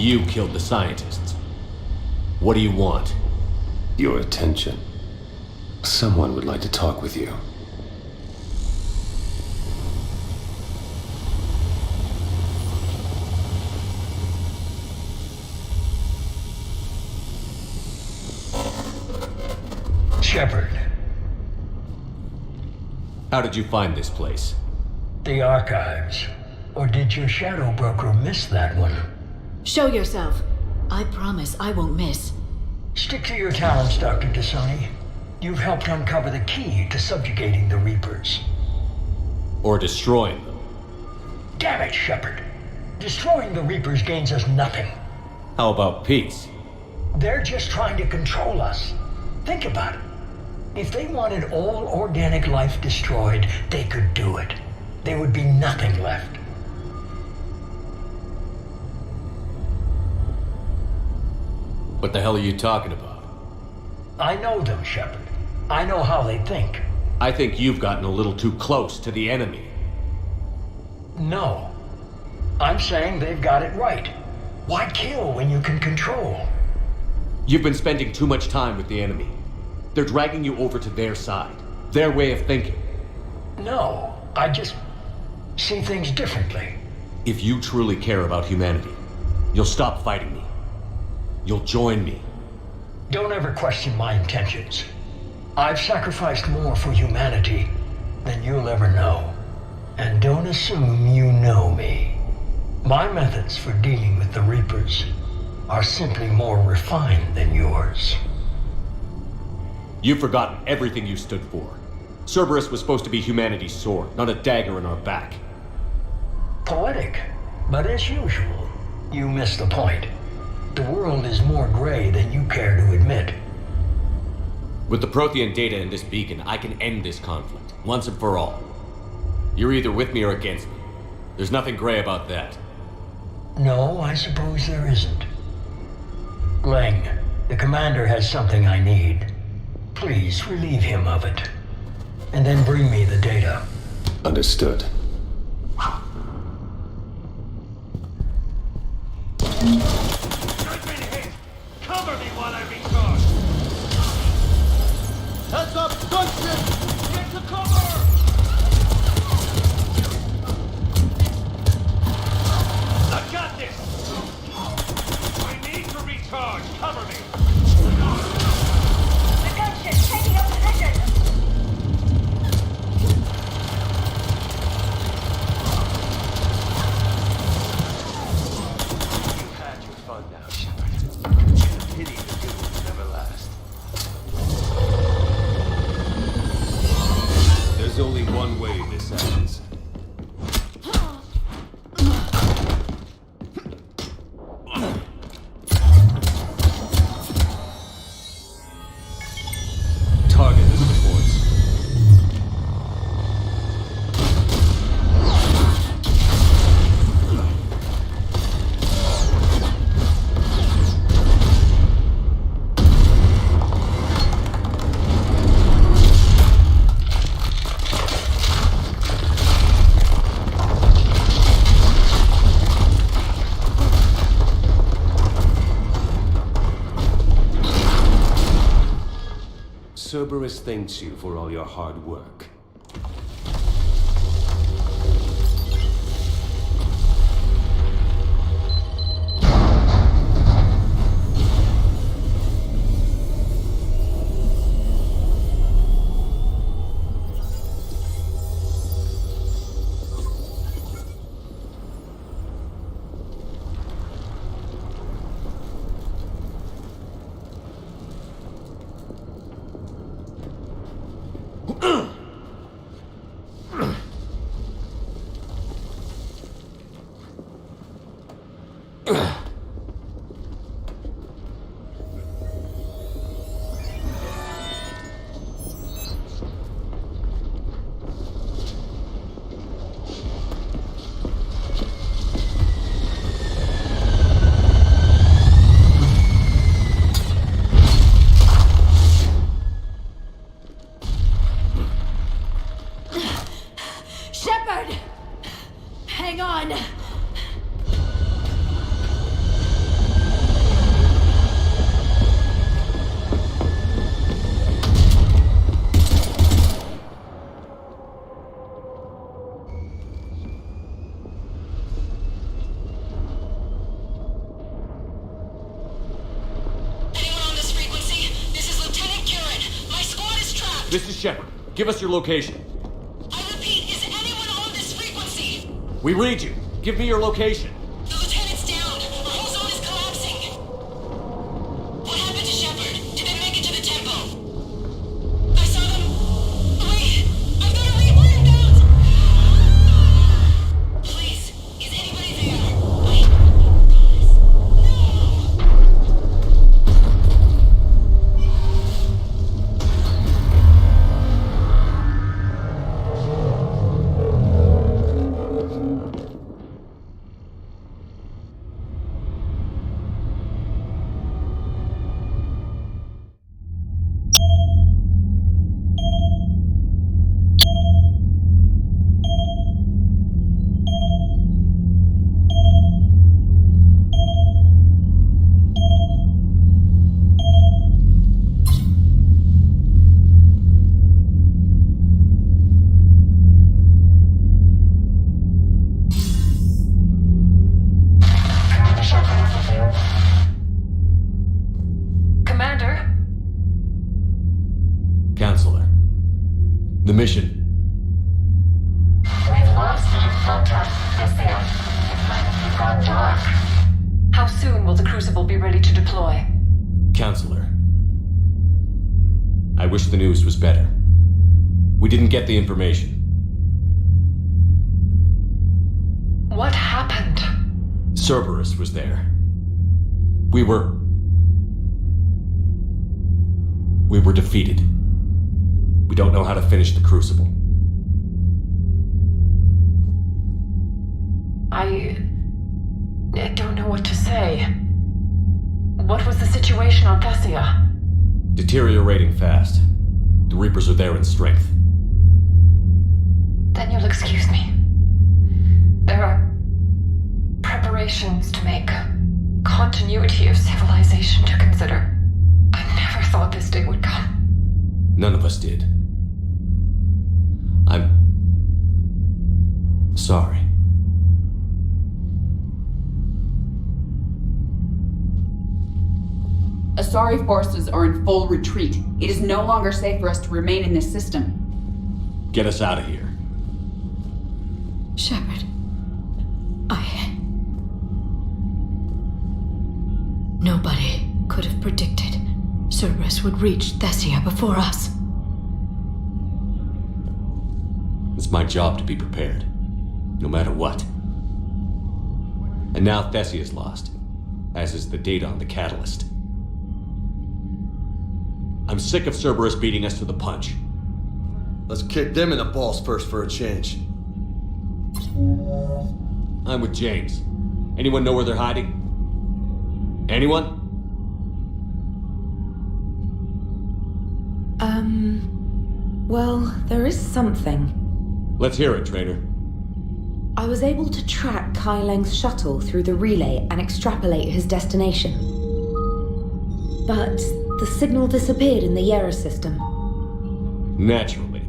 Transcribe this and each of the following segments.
You killed the scientists. What do you want? Your attention. Someone would like to talk with you. Shepard. How did you find this place? The archives. Or did your shadow broker miss that one? Show yourself. I promise I won't miss. Stick to your talents, Dr. T'Soni. You've helped uncover the key to subjugating the Reapers. Or destroying them? Damn it, Shepard. Destroying the Reapers gains us nothing. How about peace? They're just trying to control us. Think about it. If they wanted all organic life destroyed, they could do it. There would be nothing left. What the hell are you talking about? I know them, Shepard. I know how they think. I think you've gotten a little too close to the enemy. No. I'm saying they've got it right. Why kill when you can control? You've been spending too much time with the enemy. They're dragging you over to their side. Their way of thinking. No, I just see things differently. If you truly care about humanity, you'll stop fighting me. You'll join me. Don't ever question my intentions. I've sacrificed more for humanity than you'll ever know. And don't assume you know me. My methods for dealing with the Reapers are simply more refined than yours. You've forgotten everything you stood for. Cerberus was supposed to be humanity's sword, not a dagger in our back. Poetic, but as usual, you miss the point. The world is more gray than you care to admit. With the Prothean data in this beacon, I can end this conflict, once and for all. You're either with me or against me. There's nothing gray about that. No, I suppose there isn't. Leng, the commander has something I need. Please relieve him of it. And then bring me the data. Understood. I've been hit! Cover me while I recharge! Heads up, gunship! Get to cover! I got this! I need to recharge! Cover me! The gunship's taking up position! You've had your fun now, Shepard. Pity the good ones never last. There's only one way this ends. Target is reports. Cerberus thanks you for all your hard work. Shepard! Hang on! This is Shepard. Give us your location. I repeat, is anyone on this frequency? We read you. Give me your location. The lieutenant's down. Our whole zone is collapsing. What happened to Shepard? Did they make it to the temple? I saw them. Wait, I've got to read whereabouts. Please, is anybody there? Commander? Counselor. The mission. We've lost contact with the It's gone dark. How soon will the Crucible be ready to deploy? Counselor. I wish the news was better. We didn't get the information. What happened? Cerberus was there. We were defeated. We don't know how to finish the Crucible. I don't know what to say. What was the situation on Thessia? Deteriorating fast. The Reapers are there in strength. Then you'll excuse me. There are preparations to make, continuity of civilization to consider. I never thought this day would come. None of us did. I'm sorry. Asari forces are in full retreat. It is no longer safe for us to remain in this system. Get us out of here. Shepard. Nobody could have predicted Cerberus would reach Thessia before us. It's my job to be prepared, no matter what. And now Thessia's lost, as is the data on the Catalyst. I'm sick of Cerberus beating us to the punch. Let's kick them in the balls first for a change. I'm with James. Anyone know where they're hiding? Anyone? Well, there is something. Let's hear it, Trainer. I was able to track Kai Leng's shuttle through the relay and extrapolate his destination. But the signal disappeared in the Yera system. Naturally.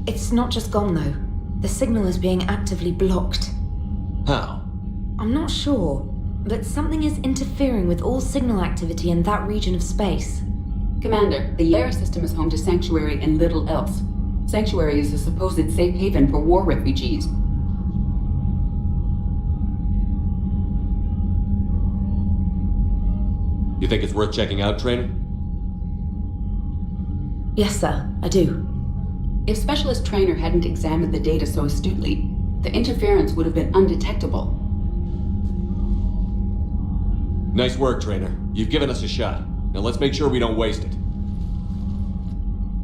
It's not just gone, though. The signal is being actively blocked. How? I'm not sure, but something is interfering with all signal activity in that region of space. Commander, the Yera system is home to Sanctuary and little else. Sanctuary is a supposed safe haven for war refugees. You think it's worth checking out, Trainer? Yes, sir, I do. If Specialist Trainer hadn't examined the data so astutely, the interference would have been undetectable. Nice work, Trainer. You've given us a shot. Now let's make sure we don't waste it.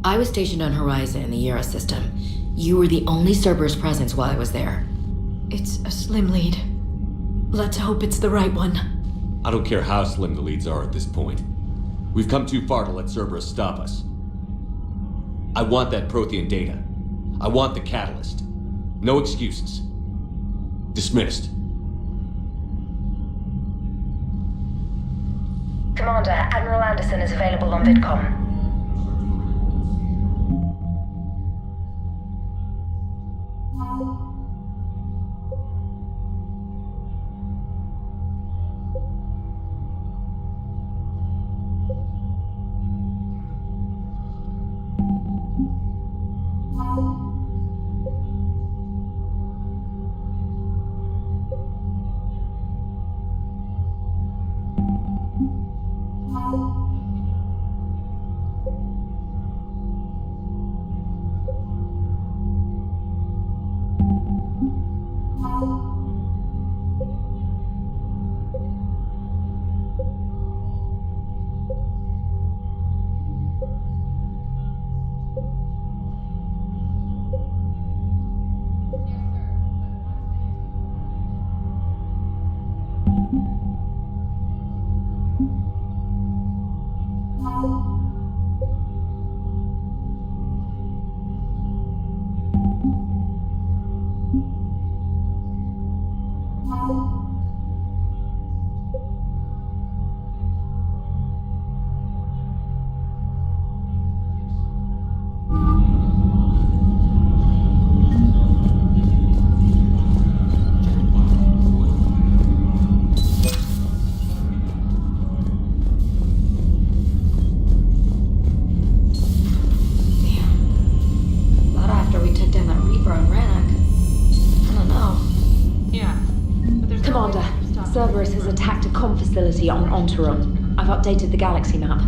I was stationed on Horizon in the Yera system. You were the only Cerberus presence while I was there. It's a slim lead. Let's hope it's the right one. I don't care how slim the leads are at this point. We've come too far to let Cerberus stop us. I want that Prothean data. I want the Catalyst. No excuses. Dismissed. Commander, Admiral Anderson is available on VidCom. Cerberus has attacked a comm facility on Enteron. I've updated the galaxy map.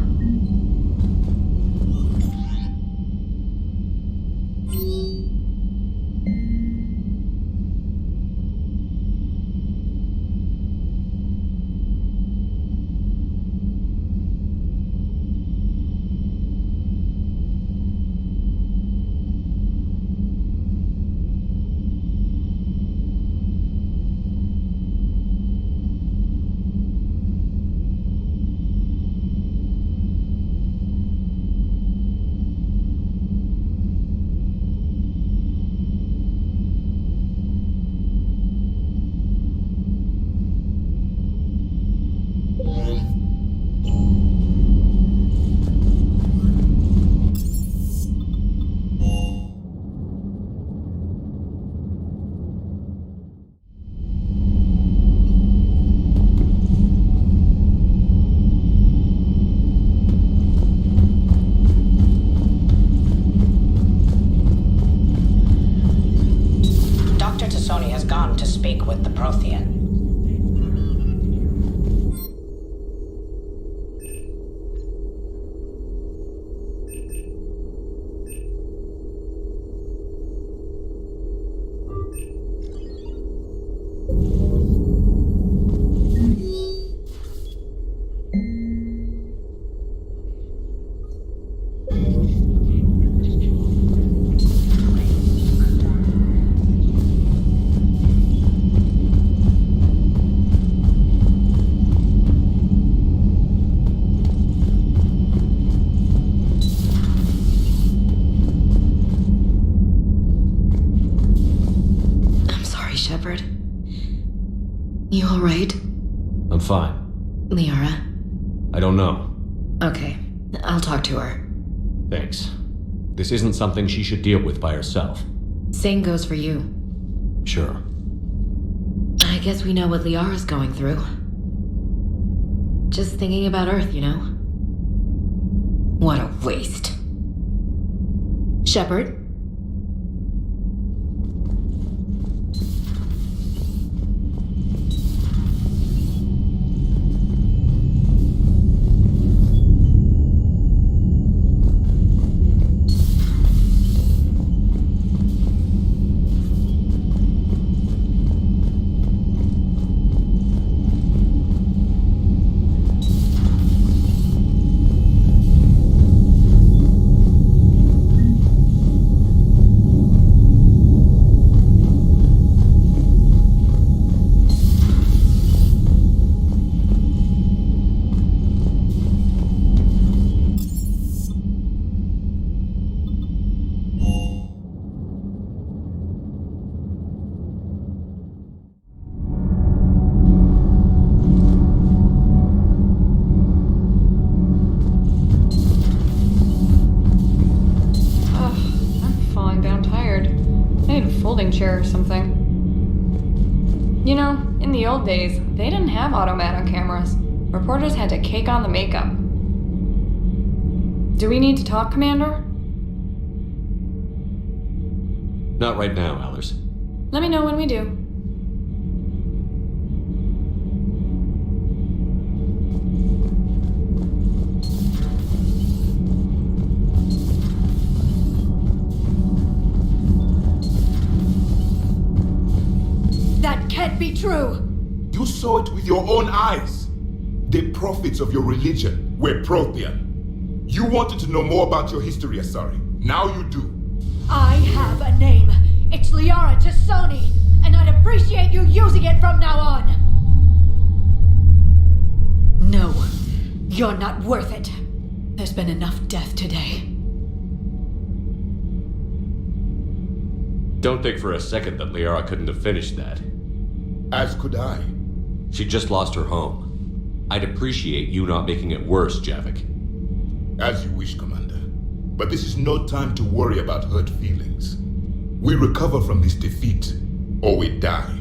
Dr. Tassoni has gone to speak with the Prothean. Shepard. You alright? I'm fine. Liara? I don't know. Okay, I'll talk to her. Thanks. This isn't something she should deal with by herself. Same goes for you. Sure. I guess we know what Liara's going through. Just thinking about Earth, you know? What a waste. Shepard? Chair or something. You know, in the old days, they didn't have automatic cameras. Reporters had to cake on the makeup. Do we need to talk, Commander? Not right now, Allers. Let me know when we do. Can't be true! You saw it with your own eyes. The prophets of your religion were Prothean. You wanted to know more about your history, Asari. Now you do. I have a name. It's Liara Tassoni, and I'd appreciate you using it from now on. No, you're not worth it. There's been enough death today. Don't think for a second that Liara couldn't have finished that. As could I. She just lost her home. I'd appreciate you not making it worse, Javik. As you wish, Commander. But this is no time to worry about hurt feelings. We recover from this defeat, or we die.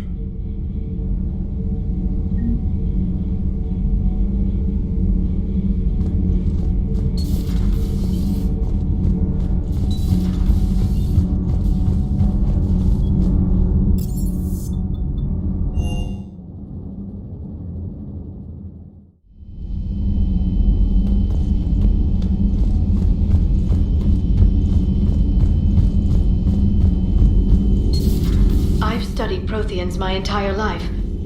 studied Protheans my entire life.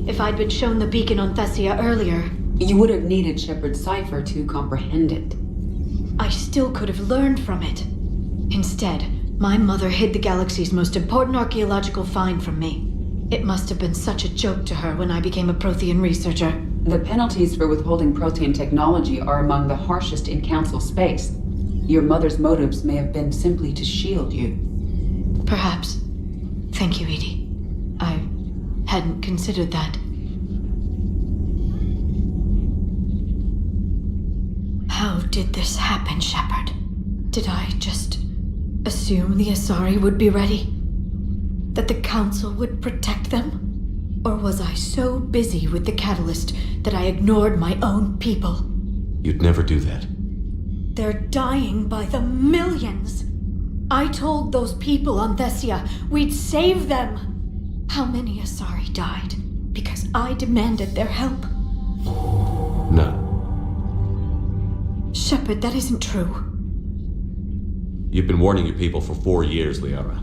If I'd been shown the beacon on Thessia earlier... You would have needed Shepard's cipher to comprehend it. I still could have learned from it. Instead, my mother hid the galaxy's most important archaeological find from me. It must have been such a joke to her when I became a Prothean researcher. The penalties for withholding Prothean technology are among the harshest in Council space. Your mother's motives may have been simply to shield you. Perhaps. Thank you, Edie. I hadn't considered that. How did this happen, Shepard? Did I just assume the Asari would be ready? That the Council would protect them? Or was I so busy with the Catalyst that I ignored my own people? You'd never do that. They're dying by the millions. I told those people on Thessia we'd save them. How many Asari died because I demanded their help? None. Shepard, that isn't true. You've been warning your people for 4 years, Liara.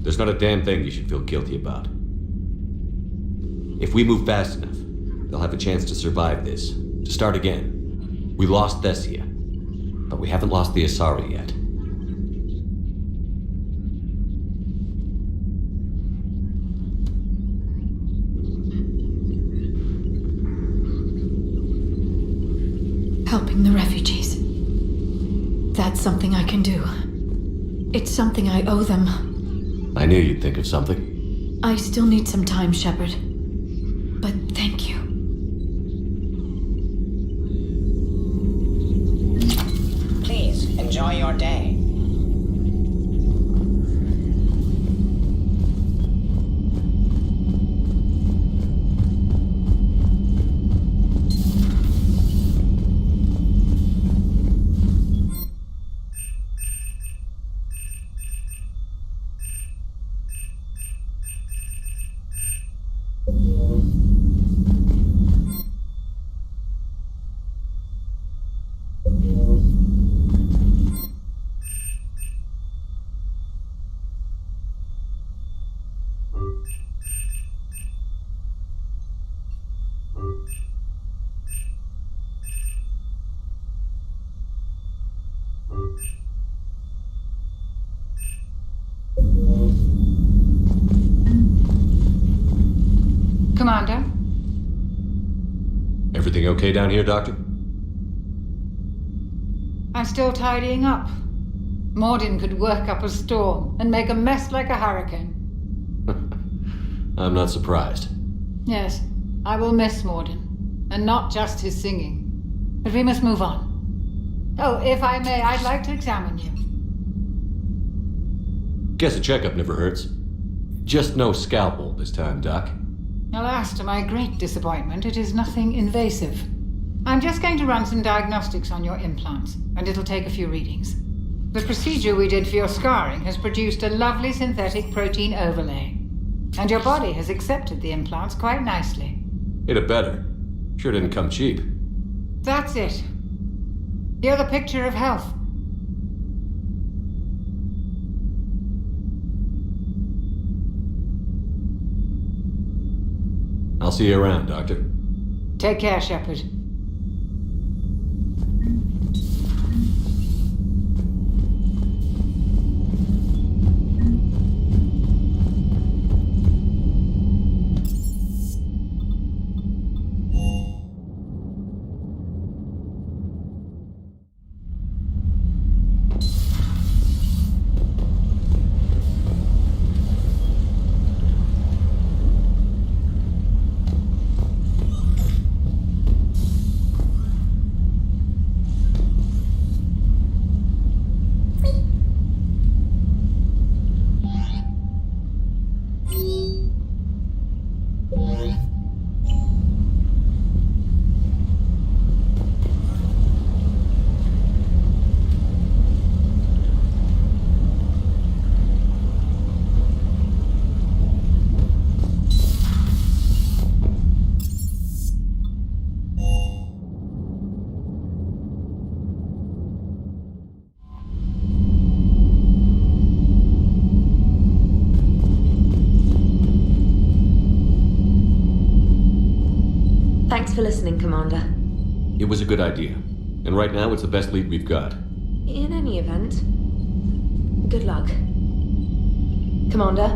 There's not a damn thing you should feel guilty about. If we move fast enough, they'll have a chance to survive this, to start again. We lost Thessia, but we haven't lost the Asari yet. Helping the refugees. That's something I can do. It's something I owe them. I knew you'd think of something. I still need some time, Shepard. But thank you. Please, enjoy your day. Commander? Everything okay down here, Doctor? I'm still tidying up. Mordin could work up a storm and make a mess like a hurricane. I'm not surprised. Yes, I will miss Mordin. And not just his singing. But we must move on. Oh, if I may, I'd like to examine you. Guess a checkup never hurts. Just no scalpel this time, Doc. Alas, to my great disappointment, it is nothing invasive. I'm just going to run some diagnostics on your implants, and it'll take a few readings. The procedure we did for your scarring has produced a lovely synthetic protein overlay. And your body has accepted the implants quite nicely. It had better. Sure didn't come cheap. That's it. You're the picture of health. I'll see you around, Doctor. Take care, Shepard. Thanks for listening, Commander. It was a good idea. And right now, it's the best lead we've got. In any event, good luck. Commander?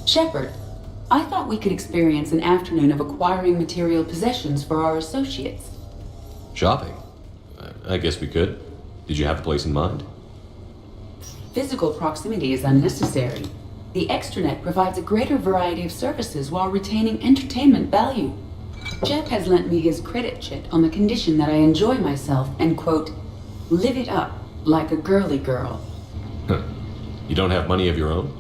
Shepard, I thought we could experience an afternoon of acquiring material possessions for our associates. Shopping? I guess we could. Did you have a place in mind? Physical proximity is unnecessary. The extranet provides a greater variety of services while retaining entertainment value. Jeff has lent me his credit chit on the condition that I enjoy myself and, quote, live it up like a girly girl. Huh. You don't have money of your own?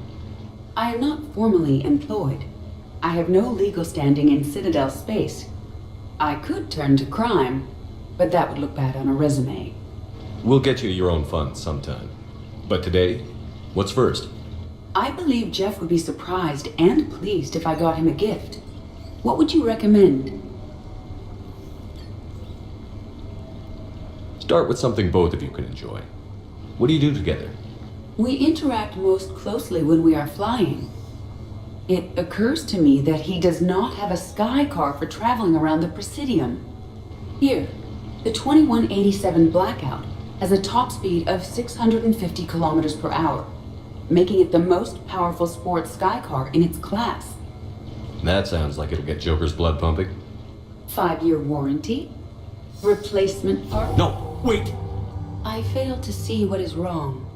I am not formally employed. I have no legal standing in Citadel space. I could turn to crime, but that would look bad on a resume. We'll get you your own funds sometime. But today, what's first? I believe Jeff would be surprised and pleased if I got him a gift. What would you recommend? Start with something both of you can enjoy. What do you do together? We interact most closely when we are flying. It occurs to me that he does not have a sky car for traveling around the Presidium. Here, the 2187 Blackout has a top speed of 650 kilometers per hour, making it the most powerful sports sky car in its class. That sounds like it'll get Joker's blood pumping. 5-year warranty? Replacement part? No, wait! I fail to see what is wrong.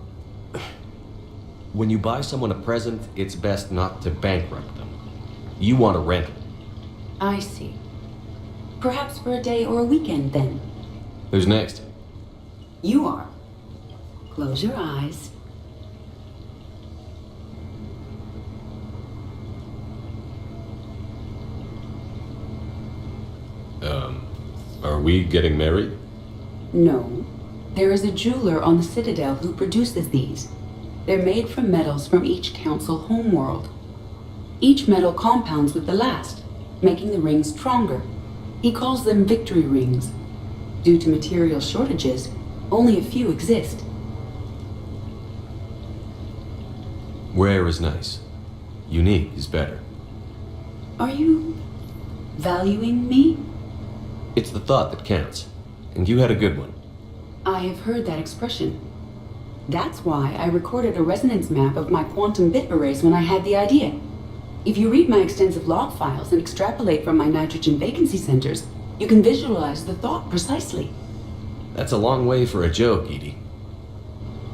When you buy someone a present, it's best not to bankrupt them. You want a rental. I see. Perhaps for a day or a weekend, then. Who's next? You are. Close your eyes. Are we getting married? No. There is a jeweler on the Citadel who produces these. They're made from metals from each council homeworld. Each metal compounds with the last, making the rings stronger. He calls them victory rings. Due to material shortages, only a few exist. Rare is nice. Unique is better. Are you valuing me? It's the thought that counts. And you had a good one. I have heard that expression. That's why I recorded a resonance map of my quantum bit arrays when I had the idea. If you read my extensive log files and extrapolate from my nitrogen vacancy centers, you can visualize the thought precisely. That's a long way for a joke, Edie.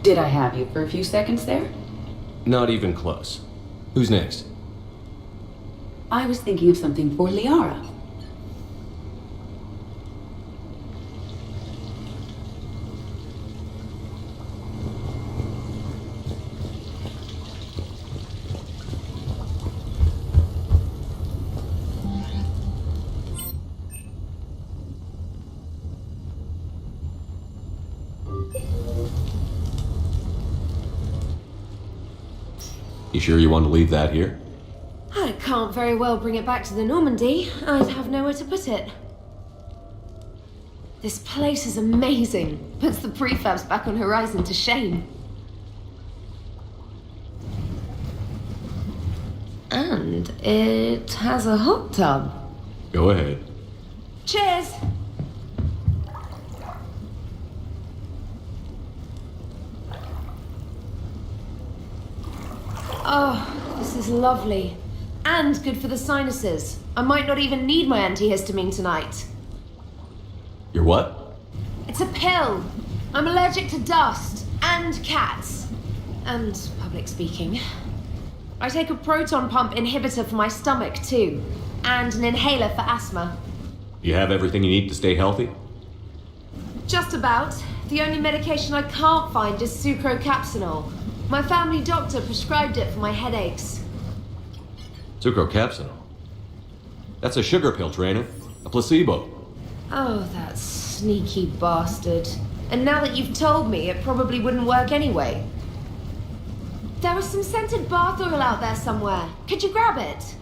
Did I have you for a few seconds there? Not even close. Who's next? I was thinking of something for Liara. You sure you want to leave that here? I can't very well bring it back to the Normandy. I'd have nowhere to put it. This place is amazing. Puts the prefabs back on Horizon to shame. And it has a hot tub. Go ahead. Cheers! Oh, this is lovely. And good for the sinuses. I might not even need my antihistamine tonight. Your what? It's a pill. I'm allergic to dust and cats. And public speaking. I take a proton pump inhibitor for my stomach too. And an inhaler for asthma. You have everything you need to stay healthy? Just about. The only medication I can't find is sucrocapsinol. My family doctor prescribed it for my headaches. Sucrocapsinol? That's a sugar pill, Trainer. A placebo. Oh, that sneaky bastard. And now that you've told me, it probably wouldn't work anyway. There was some scented bath oil out there somewhere. Could you grab it?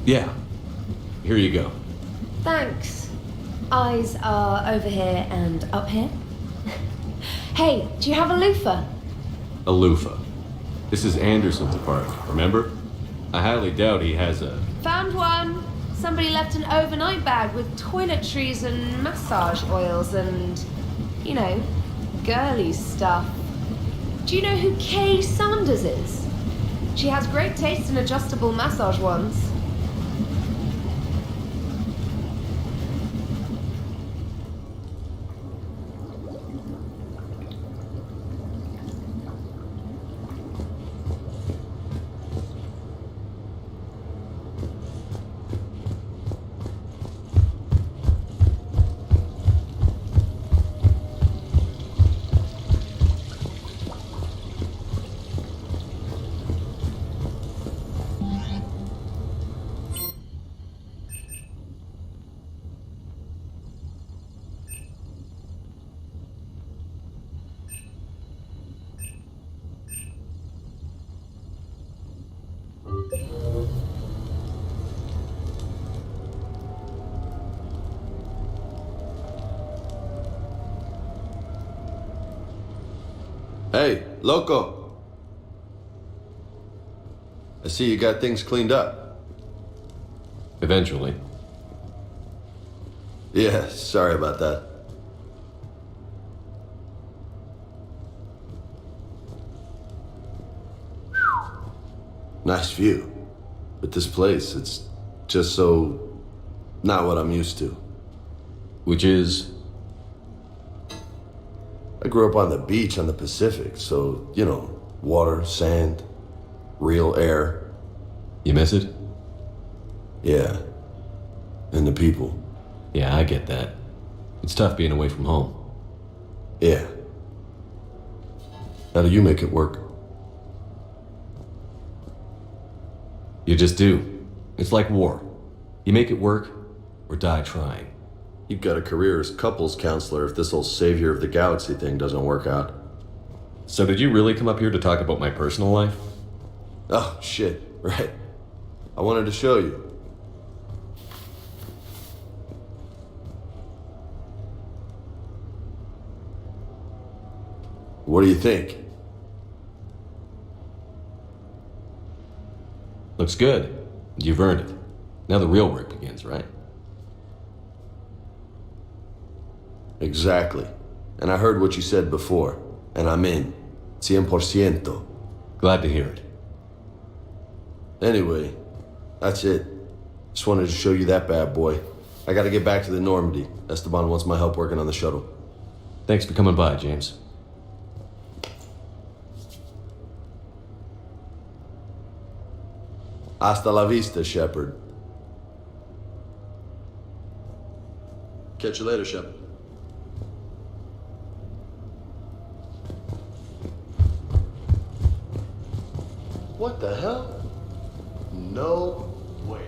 Yeah. Here you go. Thanks. Eyes are over here and up here. Hey, do you have a loofah? A loofah. This is Anderson's apartment, remember? I highly doubt he has a... Found one. Somebody left an overnight bag with toiletries and massage oils and, you know, girly stuff. Do you know who Kay Sanders is? She has great taste in adjustable massage ones. Hey, Loco. I see you got things cleaned up. Eventually. Yeah, sorry about that. Nice view. But this place, it's just so... not what I'm used to. Which is... I grew up on the beach on the Pacific, so, you know, water, sand, real air. You miss it? Yeah. And the people. Yeah, I get that. It's tough being away from home. Yeah. How do you make it work? You just do. It's like war. You make it work, or die trying. You've got a career as couples counselor if this whole savior of the galaxy thing doesn't work out. So did you really come up here to talk about my personal life? Oh, shit. Right. I wanted to show you. What do you think? Looks good. You've earned it. Now the real work begins, right? Exactly. And I heard what you said before, and I'm in. 100%. Glad to hear it. Anyway, that's it. Just wanted to show you that bad boy. I gotta get back to the Normandy. Esteban wants my help working on the shuttle. Thanks for coming by, James. Hasta la vista, Shepard. Catch you later, Shepard. What the hell? No way.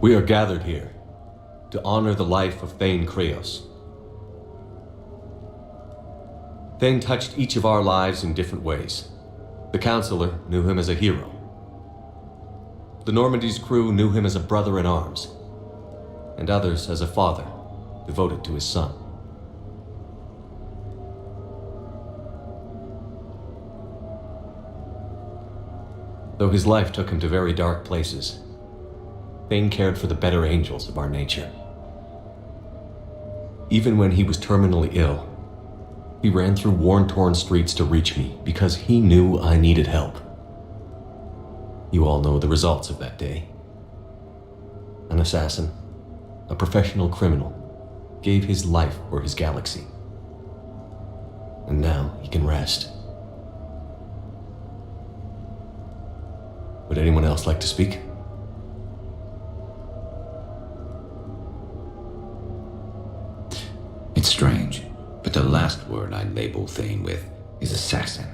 We are gathered here to honor the life of Thane Krios. Thane touched each of our lives in different ways. The Counselor knew him as a hero. The Normandy's crew knew him as a brother in arms, and others as a father devoted to his son. Though his life took him to very dark places, Thane cared for the better angels of our nature. Even when he was terminally ill, he ran through worn-torn streets to reach me because he knew I needed help. You all know the results of that day. An assassin, a professional criminal, gave his life for his galaxy. And now he can rest. Would anyone else like to speak? It's strange, but the last word I label Thane with is assassin.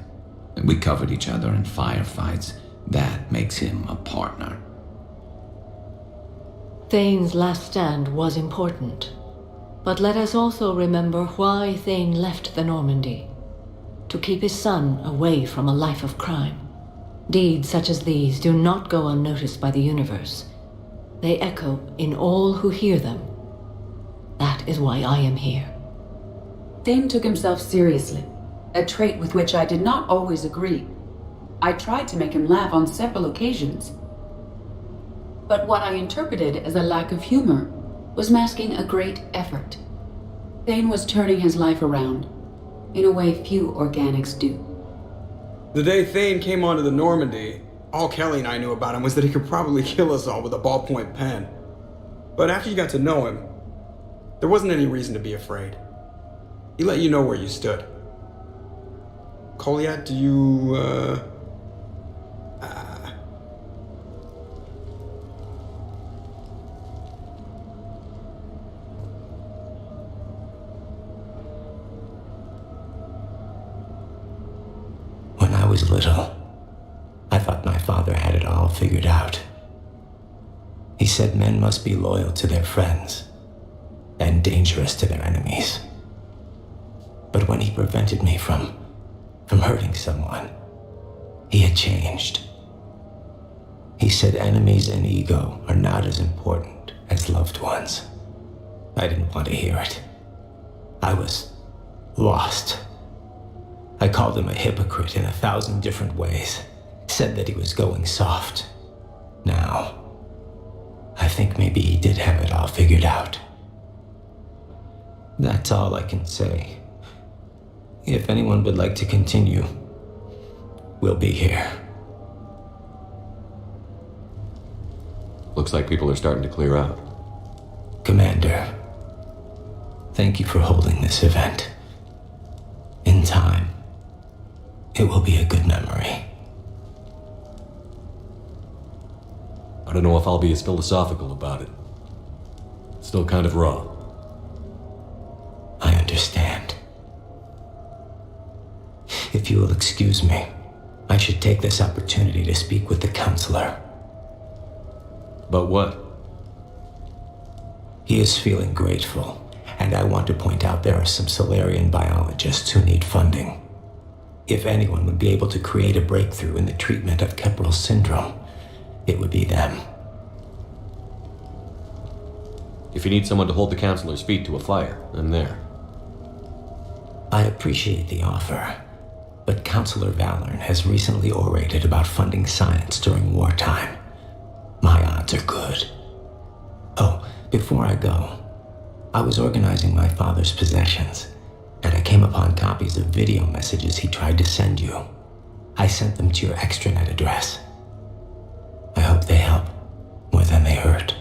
We covered each other in firefights. That makes him a partner. Thane's last stand was important. But let us also remember why Thane left the Normandy. To keep his son away from a life of crime. Deeds such as these do not go unnoticed by the universe. They echo in all who hear them. That is why I am here. Thane took himself seriously, a trait with which I did not always agree. I tried to make him laugh on several occasions. But what I interpreted as a lack of humor was masking a great effort. Thane was turning his life around, in a way few organics do. The day Thane came onto the Normandy, all Kelly and I knew about him was that he could probably kill us all with a ballpoint pen. But after you got to know him, there wasn't any reason to be afraid. He let you know where you stood. Kolyat, do you, When I was little, I thought my father had it all figured out. He said men must be loyal to their friends and dangerous to their enemies. But when he prevented me from hurting someone, he had changed. He said enemies and ego are not as important as loved ones. I didn't want to hear it. I was lost. I called him a hypocrite in 1,000 different ways, said that he was going soft. Now, I think maybe he did have it all figured out. That's all I can say. If anyone would like to continue, we'll be here. Looks like people are starting to clear out. Commander, thank you for holding this event. In In time, it will be a good memory. I don't know if I'll be as philosophical about it. It's still kind of raw. I understand. If you will excuse me, I should take this opportunity to speak with the counselor. About what? He is feeling grateful, and I want to point out there are some Solarian biologists who need funding. If anyone would be able to create a breakthrough in the treatment of Kepler's syndrome, it would be them. If you need someone to hold the counselor's feet to a fire, I'm there. I appreciate the offer, but Counselor Valorn has recently orated about funding science during wartime. My odds are good. Oh, before I go, I was organizing my father's possessions, and I came upon copies of video messages he tried to send you. I sent them to your extranet address. I hope they help more than they hurt.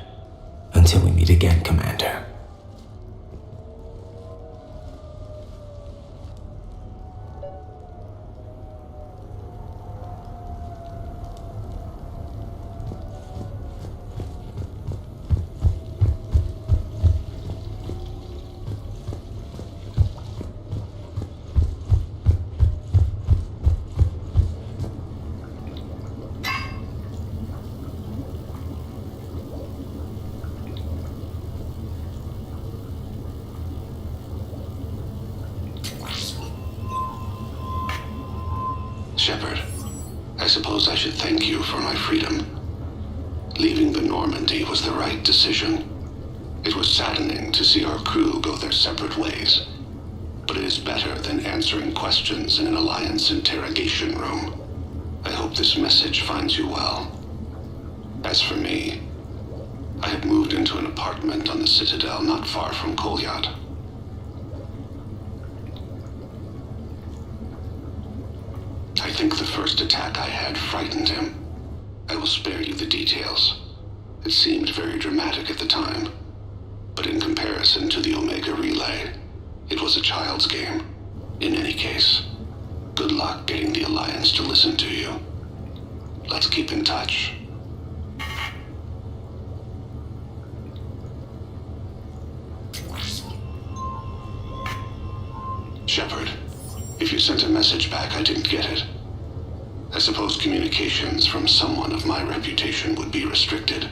Until we meet again, Commander. Shepard, I suppose I should thank you for my freedom. Leaving the Normandy was the right decision. It was saddening to see our crew go their separate ways, but it is better than answering questions in an Alliance interrogation room. I hope this message finds you well. As for me, I have moved into an apartment on the Citadel not far from Kolyat. I think the first attack I had frightened him. I will spare you the details. It seemed very dramatic at the time, but in comparison to the Omega Relay, it was a child's game. In any case, good luck getting the Alliance to listen to you. Let's keep in touch. Shepard, if you sent a message back, I didn't get it. I suppose communications from someone of my reputation would be restricted.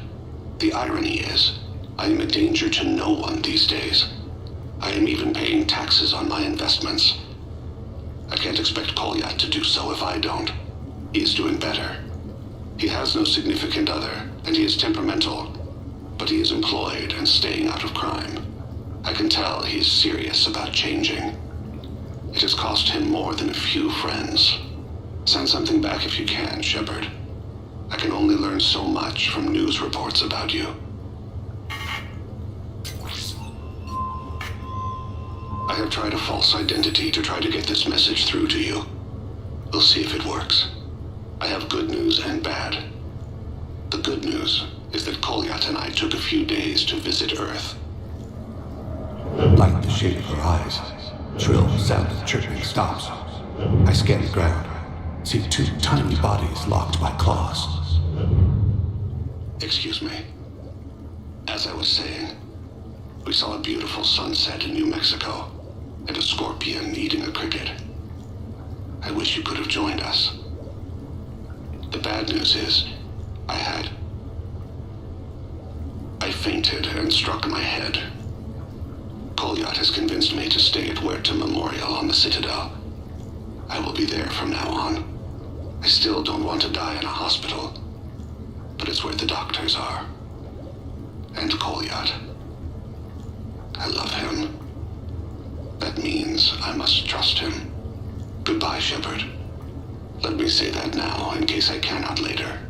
The irony is, I am a danger to no one these days. I am even paying taxes on my investments. I can't expect Kolyat to do so if I don't. He is doing better. He has no significant other, and he is temperamental, but he is employed and staying out of crime. I can tell he is serious about changing. It has cost him more than a few friends. Send something back if you can, Shepard. I can only learn so much from news reports about you. I have tried a false identity to try to get this message through to you. We'll see if it works. I have good news and bad. The good news is that Kolyat and I took a few days to visit Earth. Like the shape of her eyes, shrill sound of chirping stops. I scan the ground, see two tiny bodies locked by claws. Excuse me. As I was saying, we saw a beautiful sunset in New Mexico, and a scorpion eating a cricket. I wish you could have joined us. The bad news is, I fainted and struck my head. Kolyat has convinced me to stay at Huerta Memorial on the Citadel. I will be there from now on. I still don't want to die in a hospital, but it's where the doctors are. And Kolyat. I love him. That means I must trust him. Goodbye, Shepard. Let me say that now, in case I cannot later.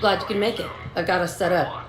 Glad you can make it. I've got us set up.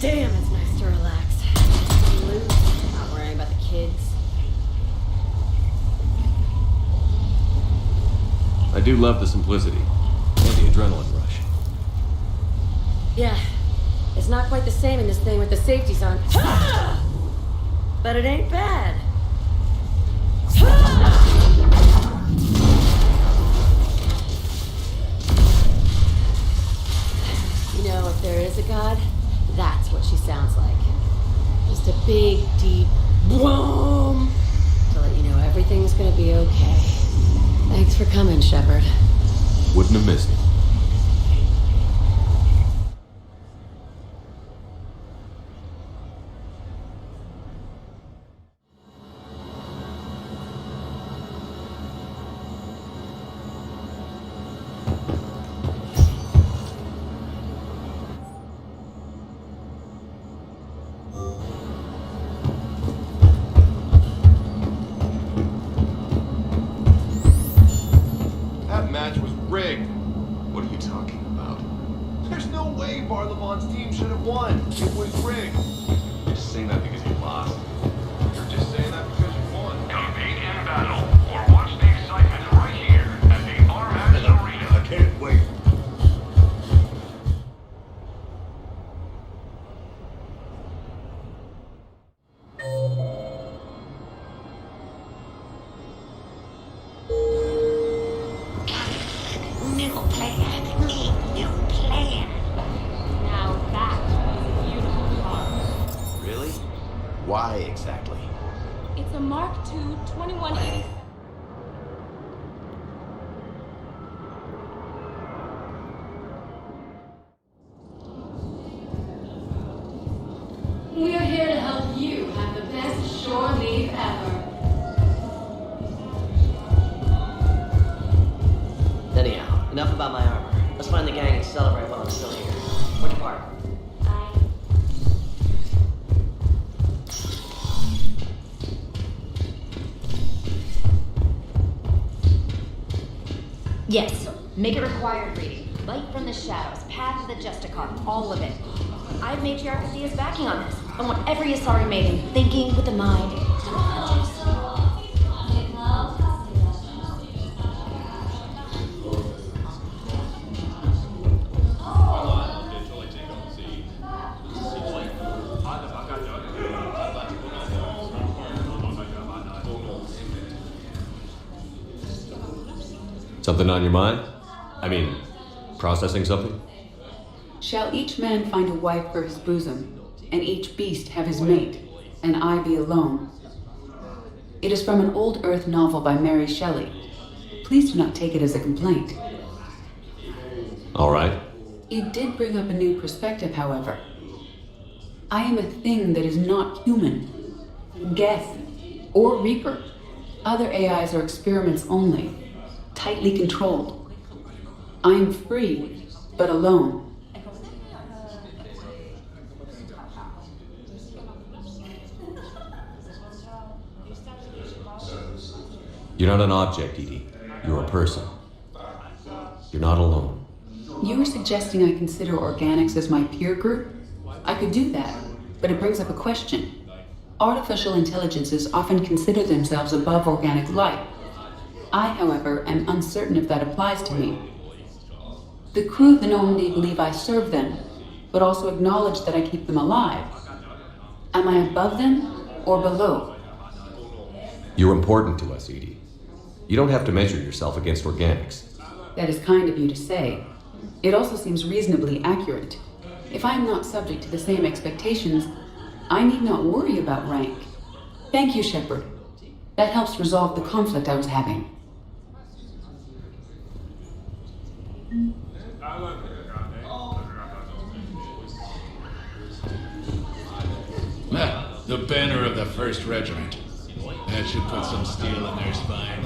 Damn, it's nice to relax. Loose, not worrying about the kids. I do love the simplicity and the adrenaline rush. Yeah, it's not quite the same in this thing with the safeties on. But it ain't bad. You know, if there is a god, that's what she sounds like. Just a big, deep boom to let you know everything's gonna be okay. Thanks for coming, Shepard. Wouldn't have missed it. That match was rigged. What are you talking about? There's no way Barlavon's team should have won. It was rigged. You're just saying that because you lost. You're just saying that because you won. Compete in battle, or watch the excitement right here at the Armax Arena. I can't wait. New player. New player. Now that is a beautiful car. Really? Why exactly? It's a Mark II 2180. about my armor. Let's find the gang and celebrate while I'm still here. Where'd you park? Yes, make it required reading. Light from the shadows, Path to the Justicar, all of it. I've matriarch Thea's backing on this. I want every Asari maiden thinking with the mind. Something on your mind? I mean, processing something? Shall each man find a wife for his bosom, and each beast have his mate, and I be alone? It is from an old Earth novel by Mary Shelley. Please do not take it as a complaint. All right. It did bring up a new perspective, however. I am a thing that is not human. Geth, or Reaper. Other AIs are experiments only, tightly controlled. I am free, but alone. You're not an object, Edie. You're a person. You're not alone. You were suggesting I consider organics as my peer group? I could do that, but it brings up a question. Artificial intelligences often consider themselves above organic life. I, however, am uncertain if that applies to me. The crew of the Normandy believe I serve them, but also acknowledge that I keep them alive. Am I above them or below? You're important to us, Edie. You don't have to measure yourself against organics. That is kind of you to say. It also seems reasonably accurate. If I am not subject to the same expectations, I need not worry about rank. Thank you, Shepard. That helps resolve the conflict I was having. The banner of the 1st Regiment. That should put some steel in their spine.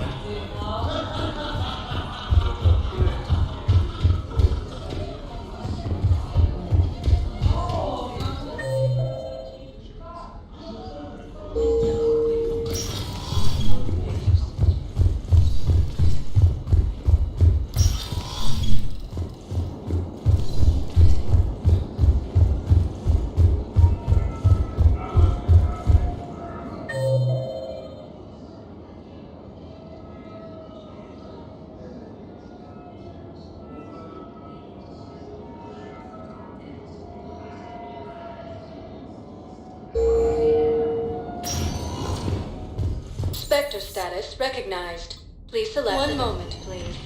Spectre status recognized. Please select. One moment, please.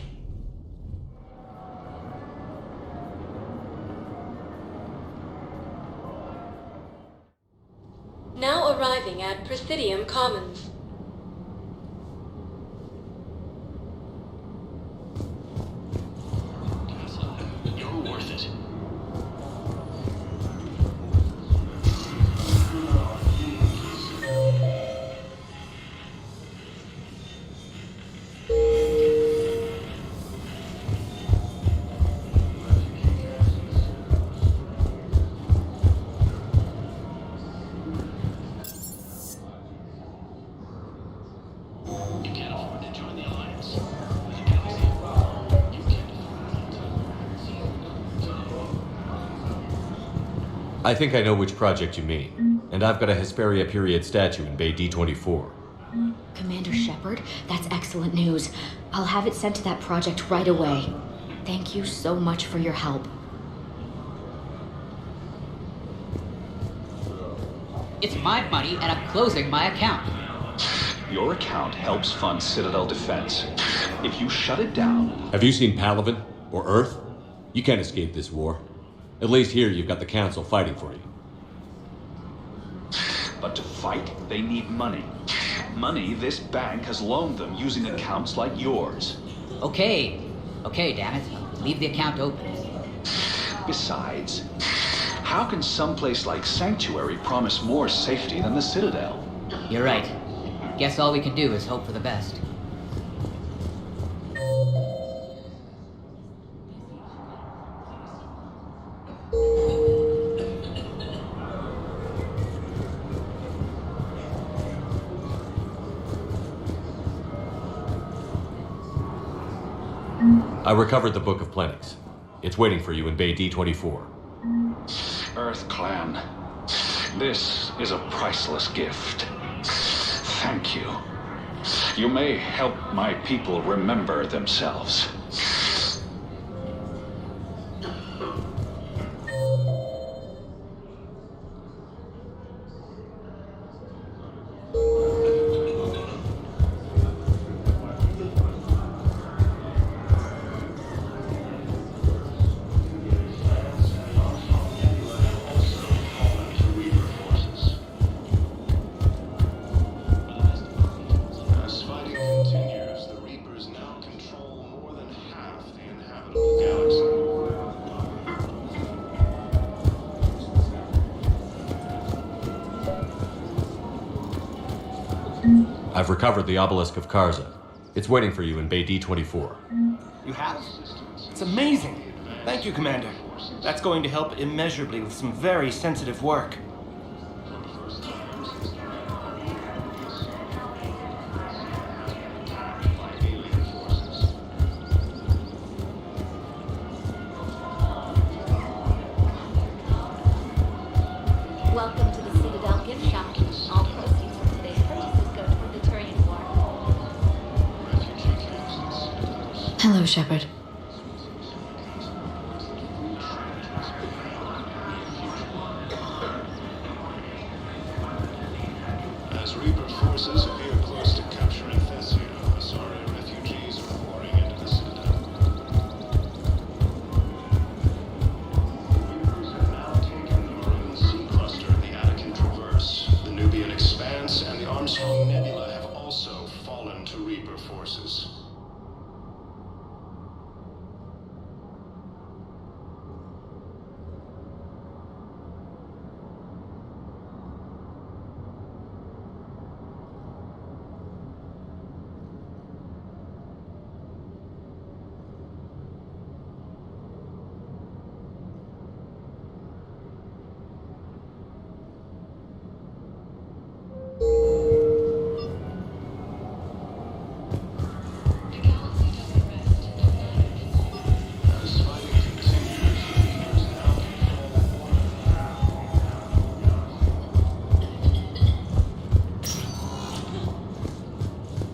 Now arriving at Presidium Commons. You're worth it. I think I know which project you mean. And I've got a Hesperia period statue in Bay D24. Commander Shepard, that's excellent news. I'll have it sent to that project right away. Thank you so much for your help. It's my money and I'm closing my account. Your account helps fund Citadel defense. If you shut it down... Have you seen Palaven? Or Earth? You can't escape this war. At least here you've got the Council fighting for you. But to fight, they need money. Money this bank has loaned them using accounts like yours. Okay, damn it. Leave the account open. Besides, how can someplace like Sanctuary promise more safety than the Citadel? You're right. Guess all we can do is hope for the best. I recovered the Book of Planets. It's waiting for you in Bay D24. Earth Clan, this is a priceless gift. Thank you. You may help my people remember themselves. I've recovered the Obelisk of Karza. It's waiting for you in Bay D24. You have? It's amazing. Thank you, Commander. That's going to help immeasurably with some very sensitive work. Welcome to the Citadel gift shop. All proceeds from today's purchases go toward the Turian War. Hello, Shepard. As Reaper forces appear close to capturing Thessia, Asari refugees are pouring into the Citadel. Reapers have now taken the Maroon Sea Cluster, the Attican Traverse, the Nubian Expanse, and the Armstrong Nebula have also fallen to Reaper forces.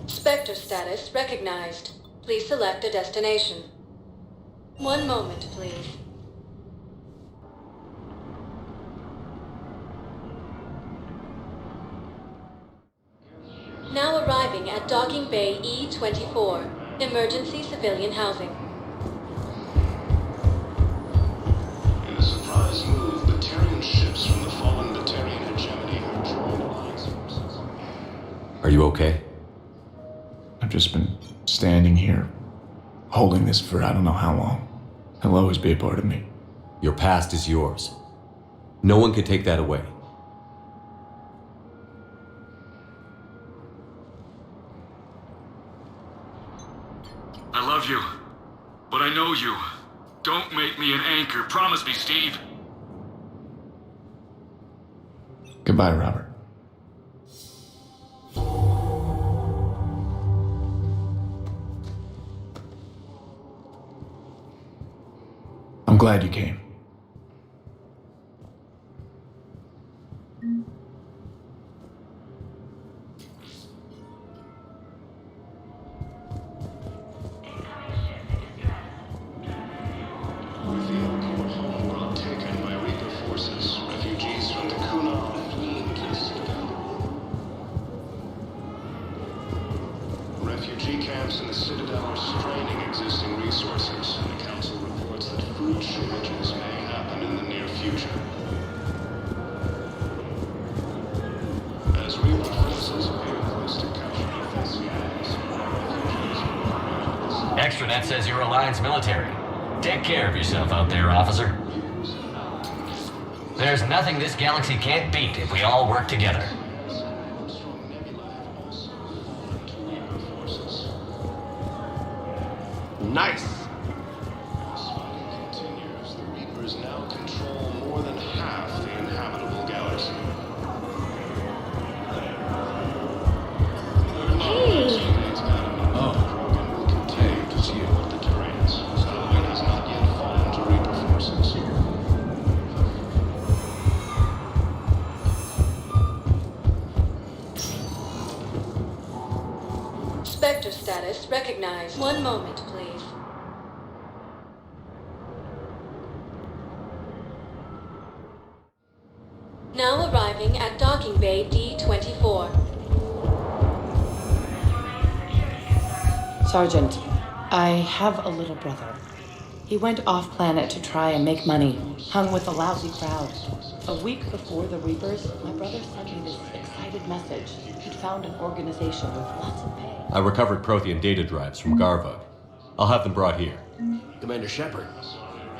Spectre status recognized. Please select a destination. One moment, please. Now arriving at Docking Bay E24, emergency civilian housing. In a surprise move, Batarian ships from the fallen Batarian hegemony have joined Alliance forces. Are you okay? I've just been standing here, holding this for I don't know how long. It'll always be a part of me. Your past is yours. No one can take that away. I love you, but I know you. Don't make me an anchor. Promise me, Steve. Goodbye, Robert. I'm glad you came. Taken by Reaper forces, refugees from the Kuna have fleeing to the Citadel. Refugee camps in the Citadel are straining existing resources, and the Council reports that food shortages may happen in the near future. As Reaper forces appear close to capturing Thessia, Extranet says you're Alliance military. Take care of yourself out there, officer. There's nothing this galaxy can't beat if we all work together. Nice! As fighting continues, the Reapers now control more than half the inhabitable galaxy. Hey! Oh, it's you. Spectre status recognized. One moment, please. Now arriving at Docking Bay D-24. Sergeant, I have a little brother. He went off-planet to try and make money, hung with a lousy crowd. A week before the Reapers, my brother sent me this excited message. He'd found an organization with lots of pay. I recovered Prothean data drives from Garvug. I'll have them brought here. Commander Shepard,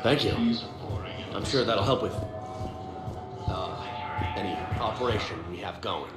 thank you. I'm sure that'll help with any operation we have going.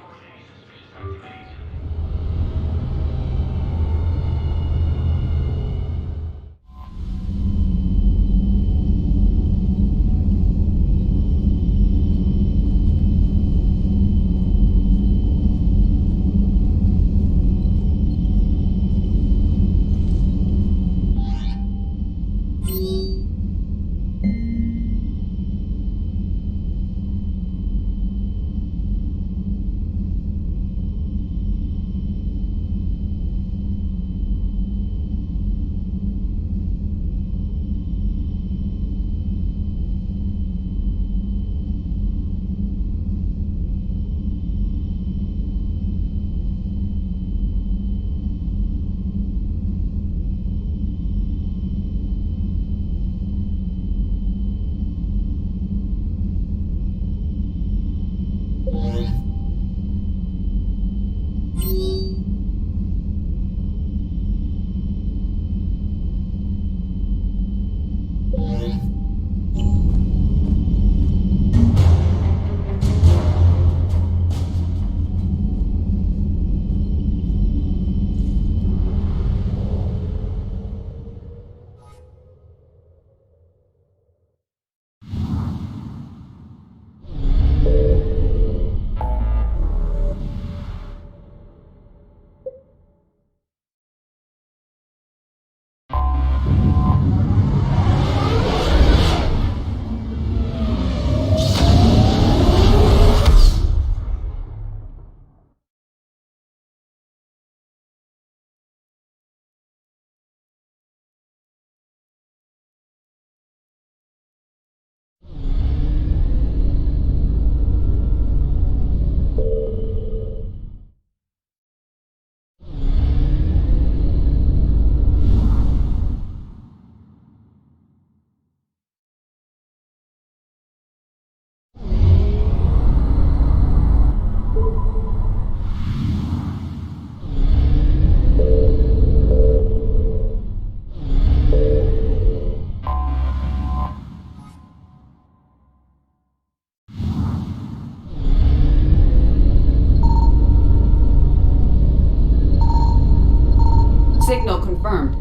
Signal confirmed.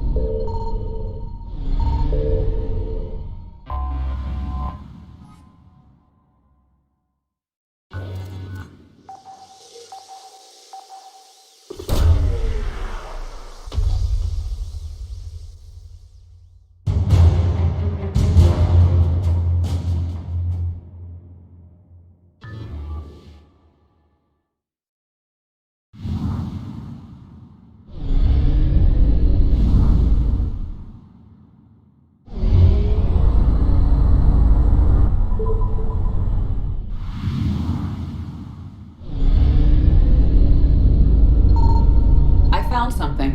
Found something.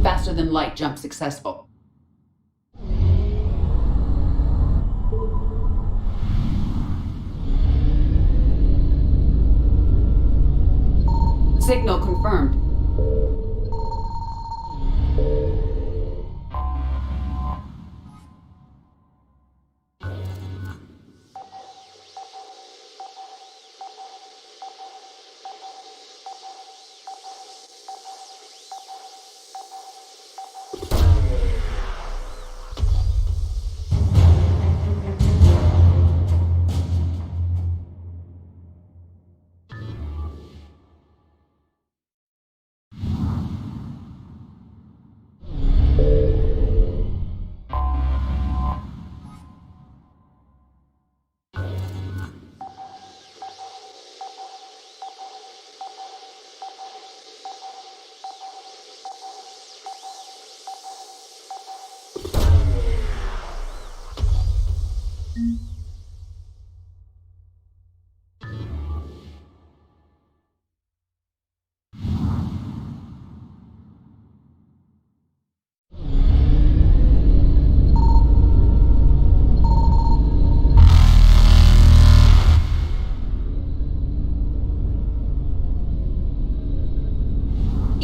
Faster than light jump successful. Signal confirmed.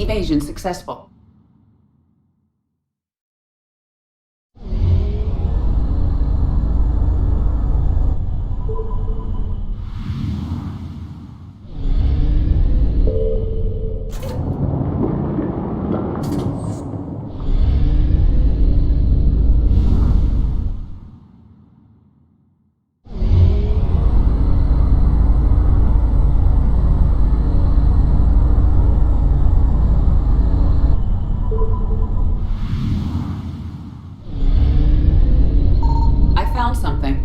Evasion successful. Something.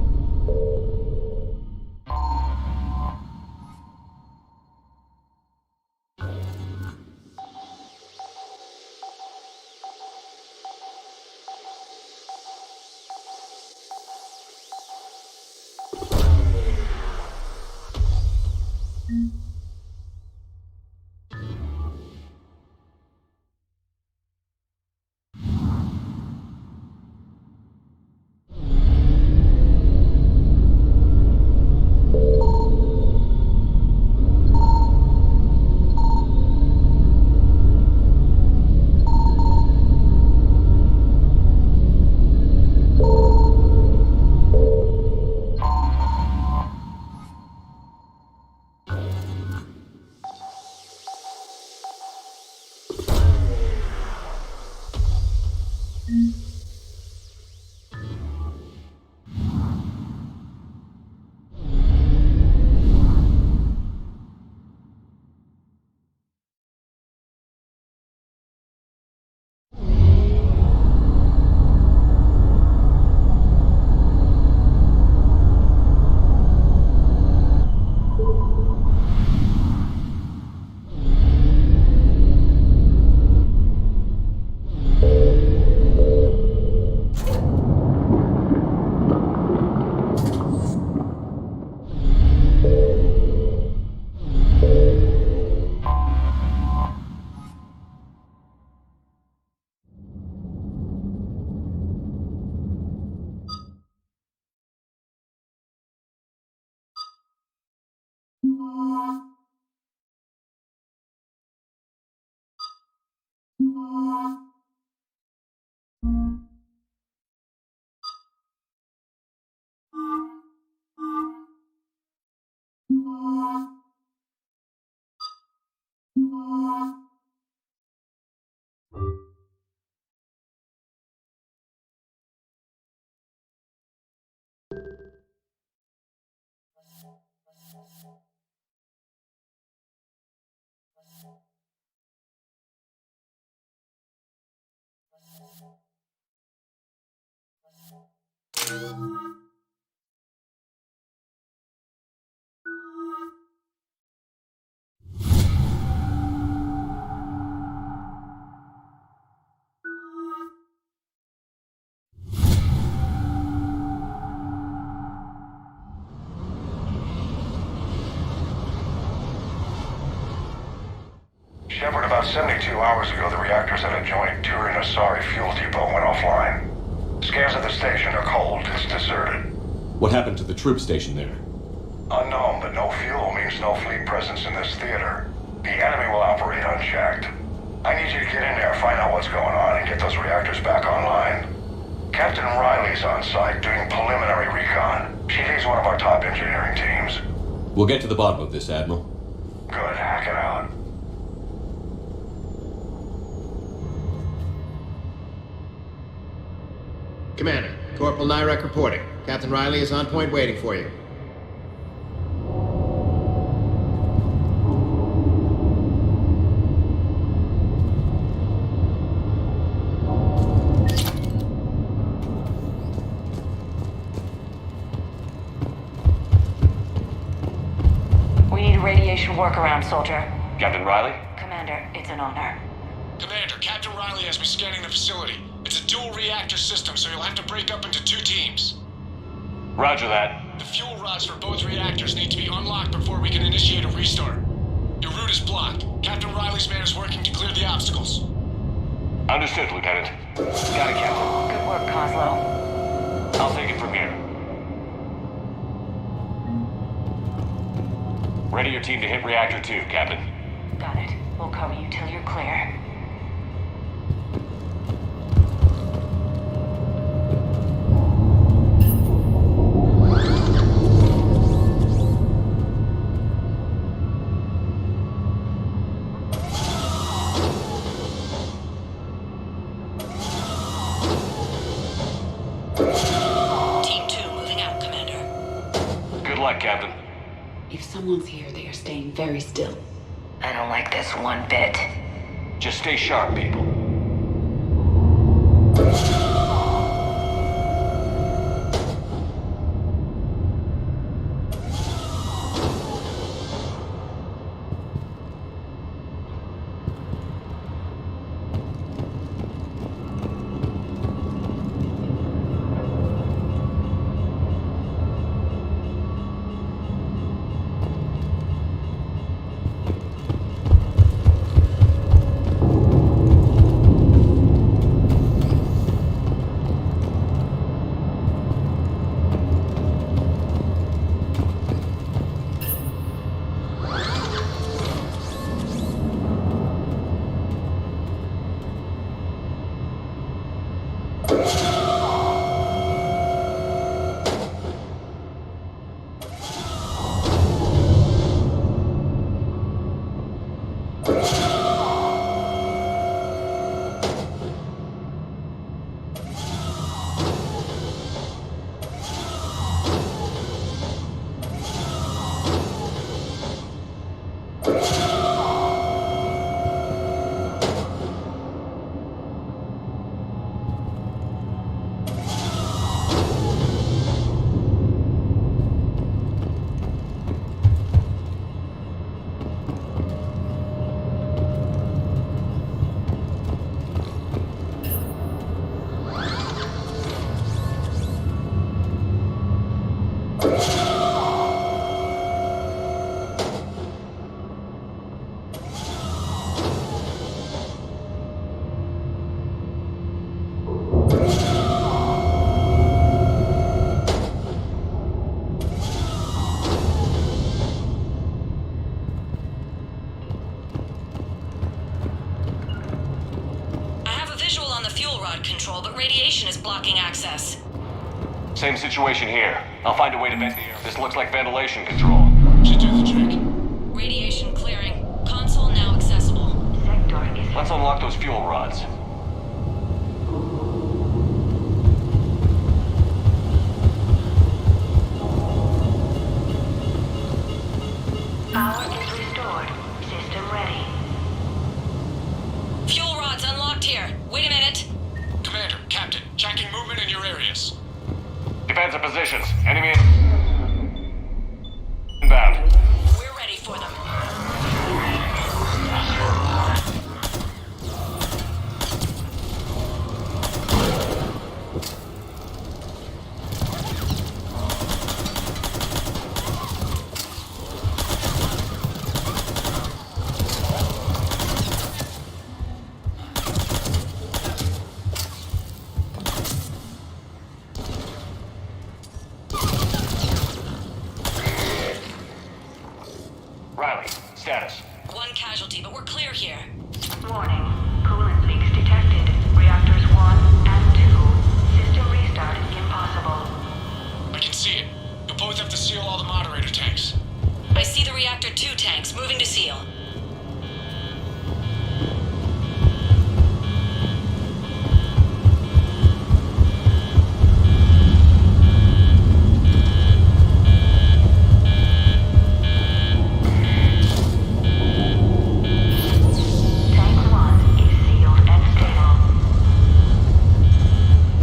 Shepard, about 72 hours ago, the reactors at a joint Turin-Asari fuel depot went offline. Scans at the station are cold. It's deserted. What happened to the troop station there? Unknown, but no fuel means no fleet presence in this theater. The enemy will operate unchecked. I need you to get in there, find out what's going on, and get those reactors back online. Captain Riley's on site doing preliminary recon. She leads one of our top engineering teams. We'll get to the bottom of this, Admiral. Good, hack it out. Commander, Corporal Nyrek reporting. Captain Riley is on point waiting for you. We need a radiation workaround, soldier. Captain Riley? Commander, it's an honor. Commander, Captain Riley has me scanning the facility. It's a dual reactor system, so you'll have to break up into 2 teams. Roger that. The fuel rods for both reactors need to be unlocked before we can initiate a restart. Your route is blocked. Captain Riley's man is working to clear the obstacles. Understood, Lieutenant. Got it, Captain. Good work, Kozlo. I'll take it from here. Ready your team to hit Reactor 2, Captain. Got it. We'll cover you till you're clear. Team 2 moving out, Commander. Good luck, Captain. If someone's here, they are staying very still. I don't like this one bit. Just stay sharp, people. Control, but radiation is blocking access. Same situation here. I'll find a way to vent the air. This looks like ventilation control. Should do the trick. Radiation clearing. Console now accessible. Let's unlock those fuel rods. Power is restored. System ready. Fuel rods unlocked here. Wait a minute. Commander, Captain, checking movement in your areas. Defensive positions. Enemy inbound. We're ready for them. Riley, status. One casualty, but we're clear here. Warning. Coolant leaks detected. Reactors 1 and 2. System restart impossible. I can see it. You'll both have to seal all the moderator tanks. I see the reactor 2 tanks moving to seal.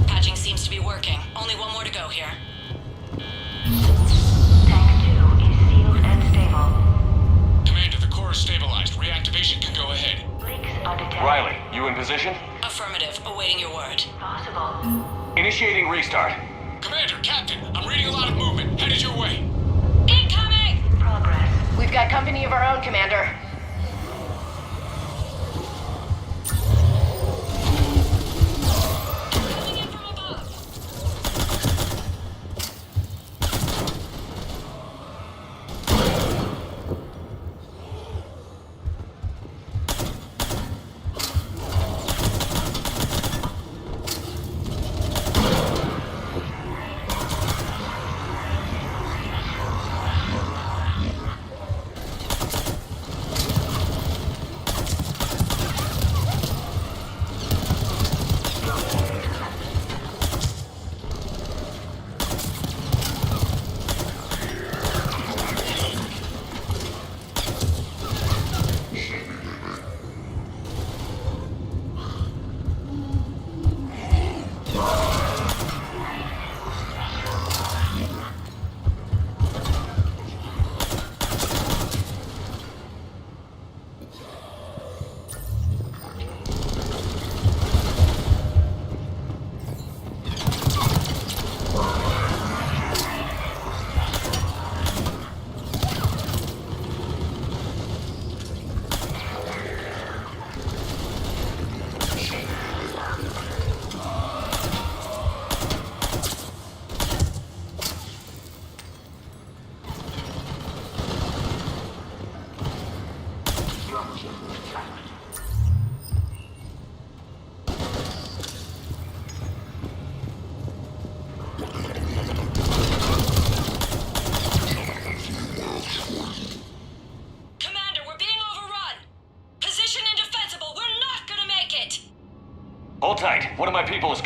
Patching seems to be working. Only one more to go here. Tank 2 is sealed and stable. Commander, the core is stabilized. Reactivation can go ahead. Leaks are detected. Riley, you in position? Affirmative. Awaiting your word. Possible. Initiating restart. Commander, Captain, I'm reading a lot of movement. Headed your way. Incoming! Progress. We've got company of our own, Commander. Coming in from above.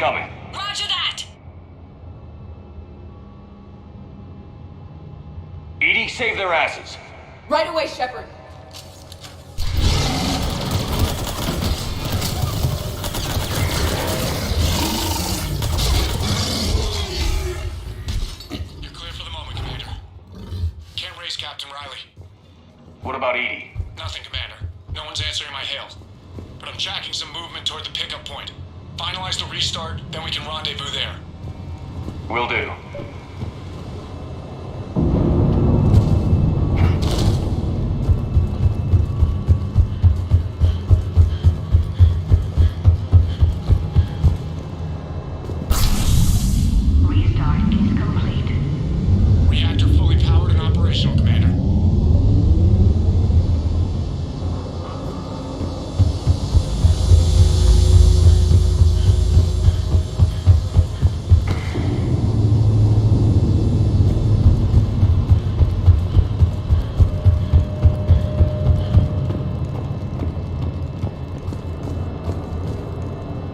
coming. Roger that! EDI, save their asses. Right away, Shepard. You're clear for the moment, Commander. Can't raise Captain Riley. What about EDI? Nothing, Commander. No one's answering my hail. But I'm tracking some movement toward the pickup point. Finalize the restart, then we can rendezvous there. Will do. Restart is complete. Reactor fully powered and operational, Commander.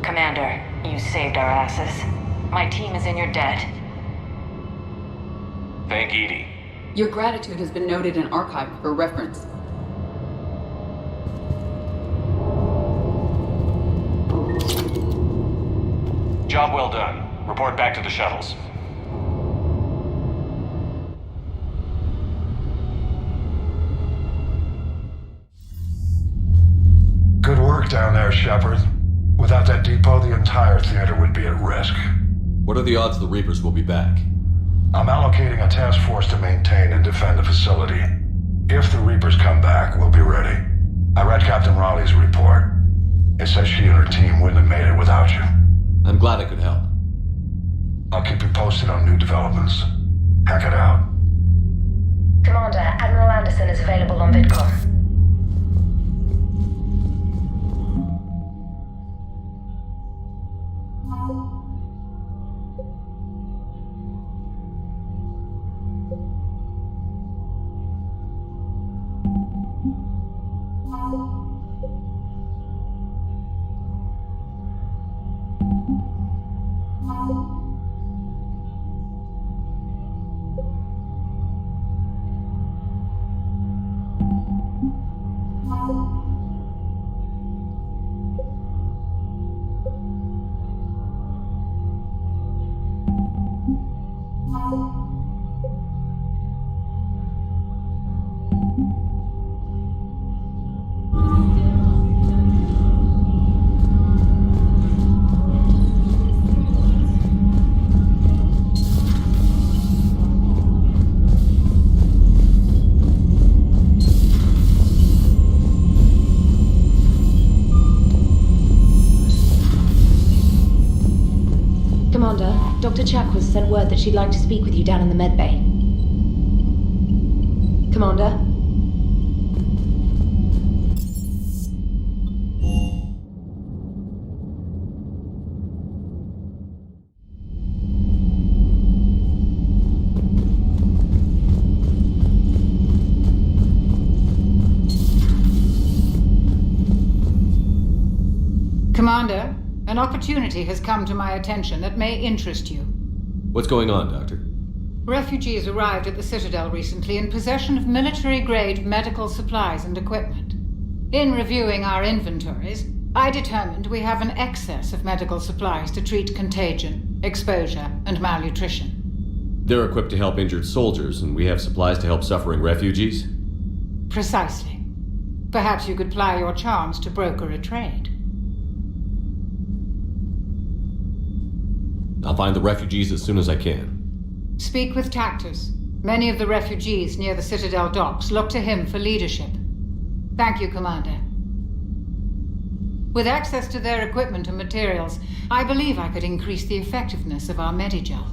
Commander, you saved our asses. My team is in your debt. Thank EDI. Your gratitude has been noted and archived for reference. Job well done. Report back to the shuttles. Good work down there, Shepard. Without that depot, the entire theater would be at risk. What are the odds the Reapers will be back? I'm allocating a task force to maintain and defend the facility. If the Reapers come back, we'll be ready. I read Captain Raleigh's report. It says she and her team wouldn't have made it without you. I'm glad I could help. I'll keep you posted on new developments. Hack it out. Commander, Admiral Anderson is available on VidCom. Commander, Dr. Chakwas sent word that she'd like to speak with you down in the medbay. Commander? Commander, an opportunity has come to my attention that may interest you. What's going on, Doctor? Refugees arrived at the Citadel recently in possession of military-grade medical supplies and equipment. In reviewing our inventories, I determined we have an excess of medical supplies to treat contagion, exposure, and malnutrition. They're equipped to help injured soldiers, and we have supplies to help suffering refugees? Precisely. Perhaps you could ply your charms to broker a trade. I'll find the refugees as soon as I can. Speak with Tactus. Many of the refugees near the Citadel docks look to him for leadership. Thank you, Commander. With access to their equipment and materials, I believe I could increase the effectiveness of our Medigel.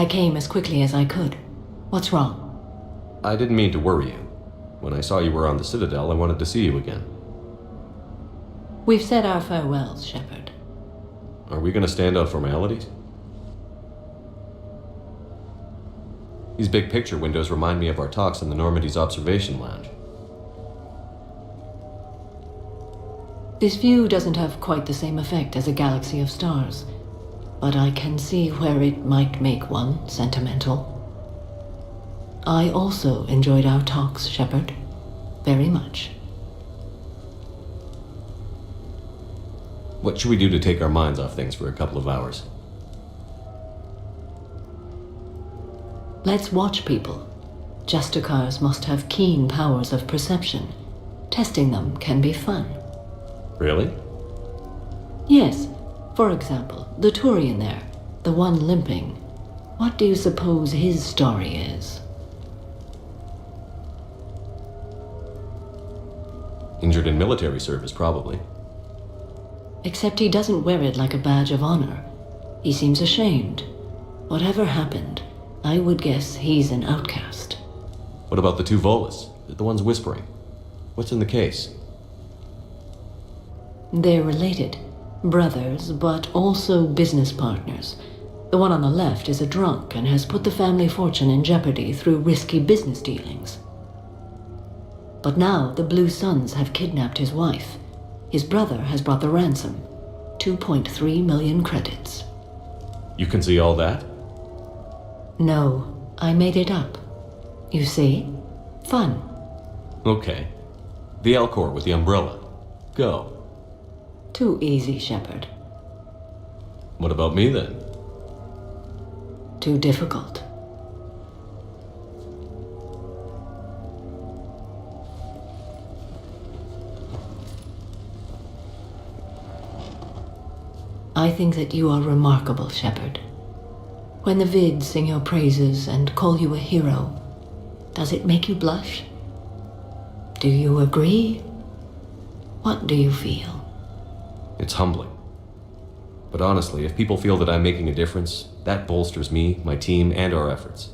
I came as quickly as I could. What's wrong? I didn't mean to worry you. When I saw you were on the Citadel, I wanted to see you again. We've said our farewells, Shepard. Are we going to stand on formalities? These big picture windows remind me of our talks in the Normandy's observation lounge. This view doesn't have quite the same effect as a galaxy of stars, but I can see where it might make one sentimental. I also enjoyed our talks, Shepard. Very much. What should we do to take our minds off things for a couple of hours? Let's watch people. Justicars must have keen powers of perception. Testing them can be fun. Really? Yes. For example, the Turian there, the one limping. What do you suppose his story is? Injured in military service, probably. Except he doesn't wear it like a badge of honor. He seems ashamed. Whatever happened, I would guess he's an outcast. What about the two Volus? The ones whispering? What's in the case? They're related. Brothers, but also business partners. The one on the left is a drunk and has put the family fortune in jeopardy through risky business dealings. But now the Blue Suns have kidnapped his wife. His brother has brought the ransom. 2.3 million credits. You can see all that? No, I made it up. You see? Fun. Okay. The Elcor with the umbrella. Go. Too easy, Shepard. What about me then? Too difficult. I think that you are remarkable, Shepard. When the Vids sing your praises and call you a hero, does it make you blush? Do you agree? What do you feel? It's humbling. But honestly, if people feel that I'm making a difference, that bolsters me, my team, and our efforts.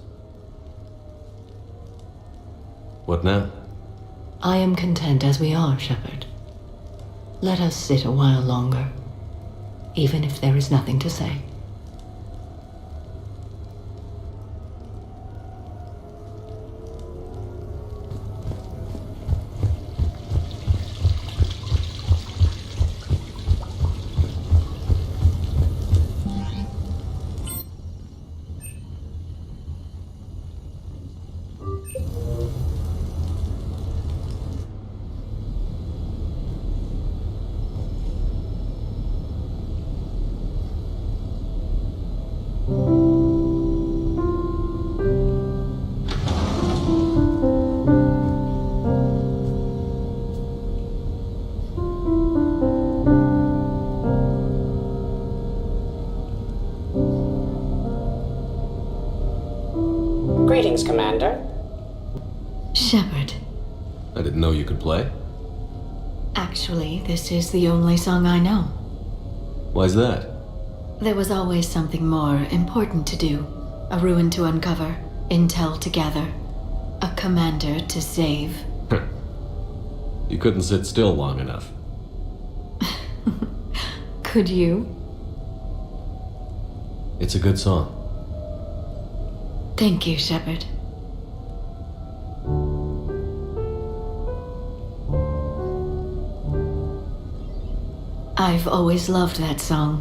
What now? I am content as we are, Shepard. Let us sit a while longer, even if there is nothing to say. Greetings, Commander. Shepard. I didn't know you could play. Actually, this is the only song I know. Why's that? There was always something more important to do. A ruin to uncover, intel to gather, a commander to save. You couldn't sit still long enough. Could you? It's a good song. Thank you, Shepard. I've always loved that song.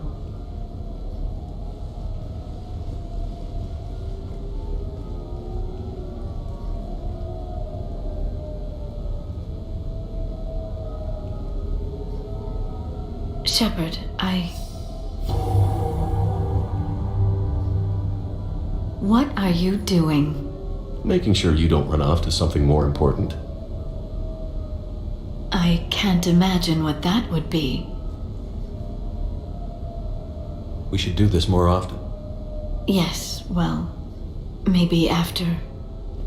Shepard, What are you doing? Making sure you don't run off to something more important. I can't imagine what that would be. We should do this more often. Yes, well, maybe after.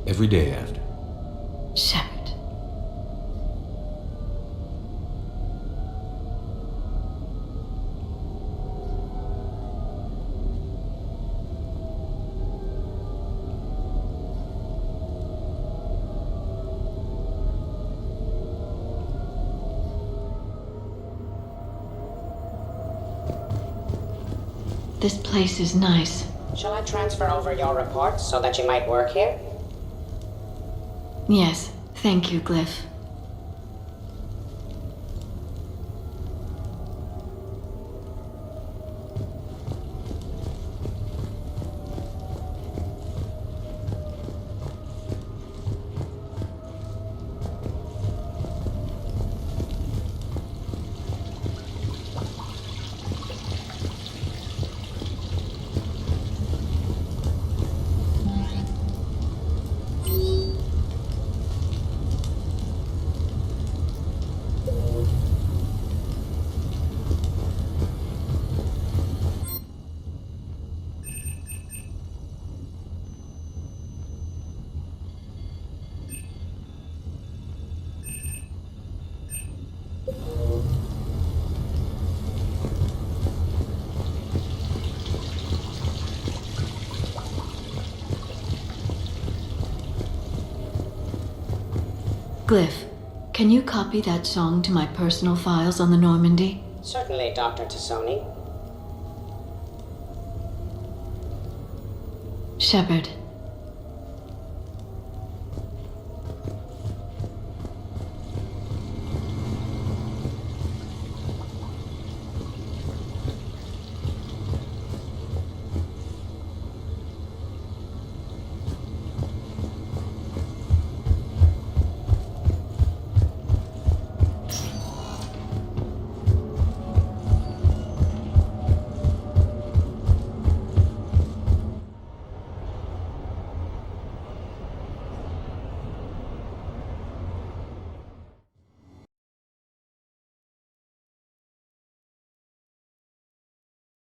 Every day after. Shepard. This place is nice. Shall I transfer over your report so that you might work here? Yes, thank you, Glyph. Glyph, can you copy that song to my personal files on the Normandy? Certainly, Dr. Tassoni. Shepard,